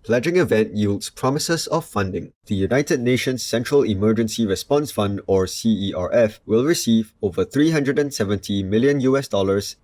Pledging event yields promises of funding. The United Nations Central Emergency Response Fund, or CERF, will receive over $370 million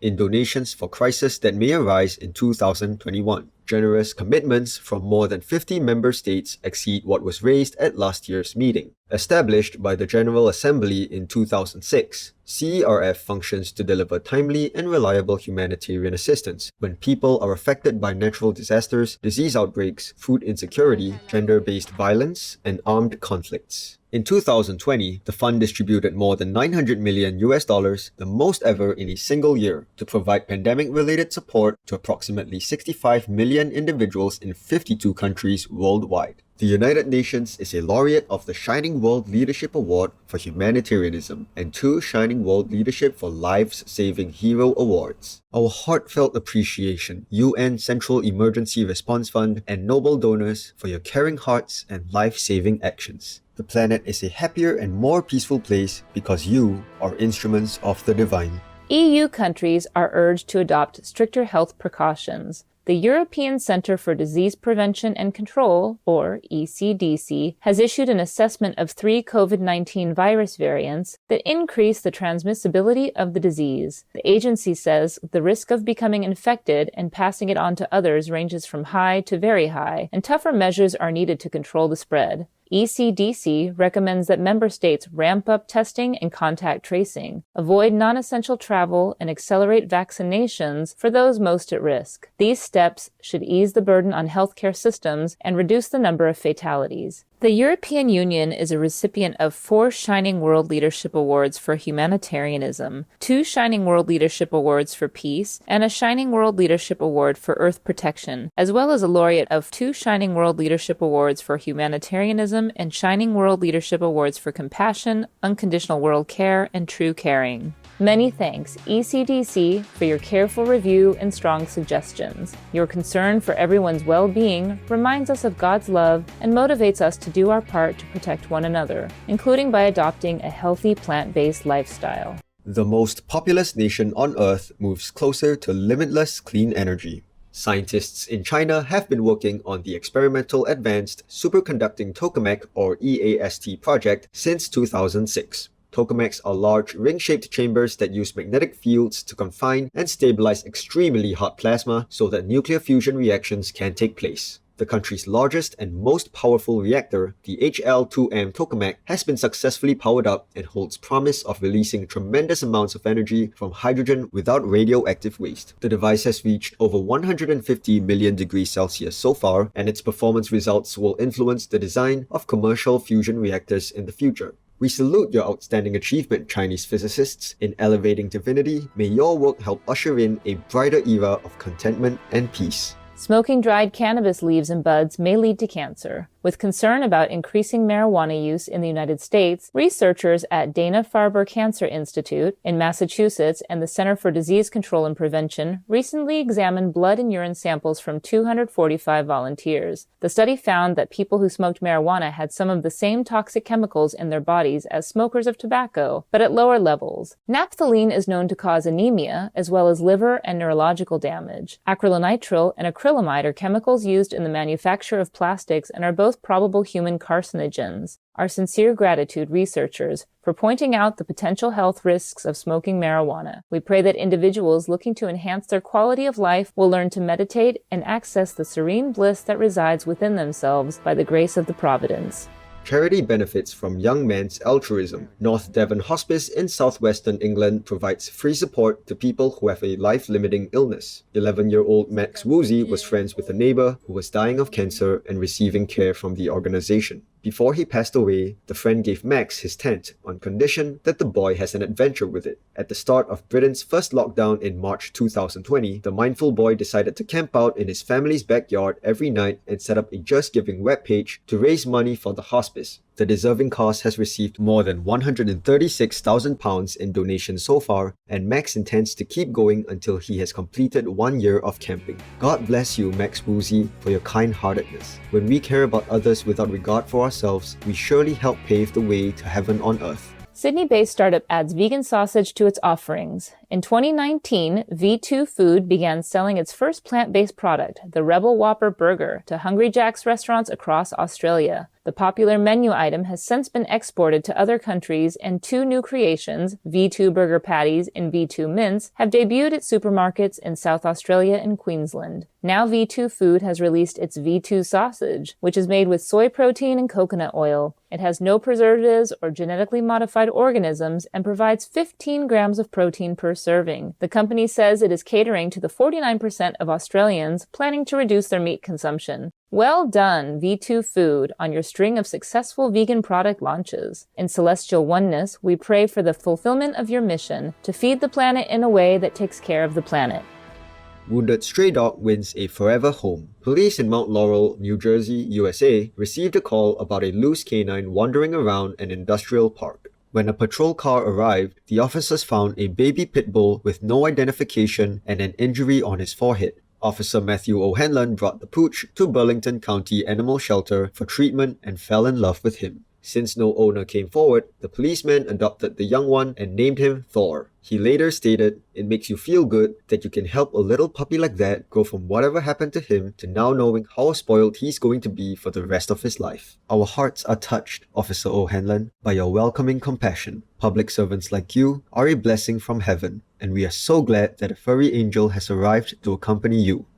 in donations for crises that may arise in 2021. Generous commitments from more than 50 member states exceed what was raised at last year's meeting. Established by the General Assembly in 2006, CERF functions to deliver timely and reliable humanitarian assistance when people are affected by natural disasters, disease outbreaks, food insecurity, gender-based violence, and armed conflicts. In 2020, the fund distributed more than $900 million, the most ever in a single year, to provide pandemic-related support to approximately 65 million individuals in 52 countries worldwide. The United Nations is a laureate of the Shining World Leadership Award for Humanitarianism and 2 Shining World Leadership for Lives-Saving Hero Awards. Our heartfelt appreciation, UN Central Emergency Response Fund, and noble donors for your caring hearts and life-saving actions. The planet is a happier and more peaceful place because you are instruments of the divine. EU countries are urged to adopt stricter health precautions. The European Centre for Disease Prevention and Control, or ECDC, has issued an assessment of 3 COVID-19 virus variants that increase the transmissibility of the disease. The agency says the risk of becoming infected and passing it on to others ranges from high to very high, and tougher measures are needed to control the spread. ECDC recommends that member states ramp up testing and contact tracing, avoid non-essential travel, and accelerate vaccinations for those most at risk. These steps should ease the burden on healthcare systems and reduce the number of fatalities. The European Union is a recipient of 4 Shining World Leadership Awards for Humanitarianism, 2 Shining World Leadership Awards for Peace, and a Shining World Leadership Award for Earth Protection, as well as a laureate of 2 Shining World Leadership Awards for Humanitarianism and Shining World Leadership Awards for Compassion, Unconditional World Care, and True Caring. Many thanks, ECDC, for your careful review and strong suggestions. Your concern for everyone's well-being reminds us of God's love and motivates us to do our part to protect one another, including by adopting a healthy plant-based lifestyle. The most populous nation on Earth moves closer to limitless clean energy. Scientists in China have been working on the Experimental Advanced Superconducting Tokamak, or EAST project, since 2006. Tokamaks are large, ring-shaped chambers that use magnetic fields to confine and stabilize extremely hot plasma so that nuclear fusion reactions can take place. The country's largest and most powerful reactor, the HL-2M tokamak, has been successfully powered up and holds promise of releasing tremendous amounts of energy from hydrogen without radioactive waste. The device has reached over 150 million degrees Celsius so far, and its performance results will influence the design of commercial fusion reactors in the future. We salute your outstanding achievement, Chinese physicists, in elevating divinity. May your work help usher in a brighter era of contentment and peace. Smoking dried cannabis leaves and buds may lead to cancer. With concern about increasing marijuana use in the United States, researchers at Dana-Farber Cancer Institute in Massachusetts and the Center for Disease Control and Prevention recently examined blood and urine samples from 245 volunteers. The study found that people who smoked marijuana had some of the same toxic chemicals in their bodies as smokers of tobacco, but at lower levels. Naphthalene is known to cause anemia, as well as liver and neurological damage. Acrylonitrile and acrylamide are chemicals used in the manufacture of plastics and are both probable human carcinogens. Our sincere gratitude, researchers, for pointing out the potential health risks of smoking marijuana. We pray that individuals looking to enhance their quality of life will learn to meditate and access the serene bliss that resides within themselves by the grace of the Providence. Charity benefits from young men's altruism. North Devon Hospice in southwestern England provides free support to people who have a life-limiting illness. 11-year-old Max Woozy was friends with a neighbor who was dying of cancer and receiving care from the organization. Before he passed away, the friend gave Max his tent on condition that the boy has an adventure with it. At the start of Britain's first lockdown in March 2020, the mindful boy decided to camp out in his family's backyard every night and set up a Just Giving webpage to raise money for the hospice. The deserving cause has received more than £136,000 in donations so far, and Max intends to keep going until he has completed 1 year of camping. God bless you, Max Woozy, for your kind-heartedness. When we care about others without regard for ourselves, we surely help pave the way to heaven on earth. Sydney-based startup adds vegan sausage to its offerings. In 2019, V2 Food began selling its first plant-based product, the Rebel Whopper Burger, to Hungry Jack's restaurants across Australia. The popular menu item has since been exported to other countries, and 2 new creations, V2 Burger Patties and V2 Mince, have debuted at supermarkets in South Australia and Queensland. Now V2 Food has released its V2 Sausage, which is made with soy protein and coconut oil. It has no preservatives or genetically modified organisms and provides 15 grams of protein per serving. The company says it is catering to the 49% of Australians planning to reduce their meat consumption. Well done, V2 Food, on your string of successful vegan product launches. In Celestial Oneness, we pray for the fulfillment of your mission to feed the planet in a way that takes care of the planet. Wounded stray dog wins a forever home. Police in Mount Laurel, New Jersey, USA, received a call about a loose canine wandering around an industrial park. When a patrol car arrived, the officers found a baby pit bull with no identification and an injury on his forehead. Officer Matthew O'Hanlon brought the pooch to Burlington County Animal Shelter for treatment and fell in love with him. Since no owner came forward, the policeman adopted the young one and named him Thor. He later stated, "It makes you feel good that you can help a little puppy like that go from whatever happened to him to now knowing how spoiled he's going to be for the rest of his life. Our hearts are touched, Officer O'Hanlon, by your welcoming compassion. Public servants like you are a blessing from heaven, and we are so glad that a furry angel has arrived to accompany you."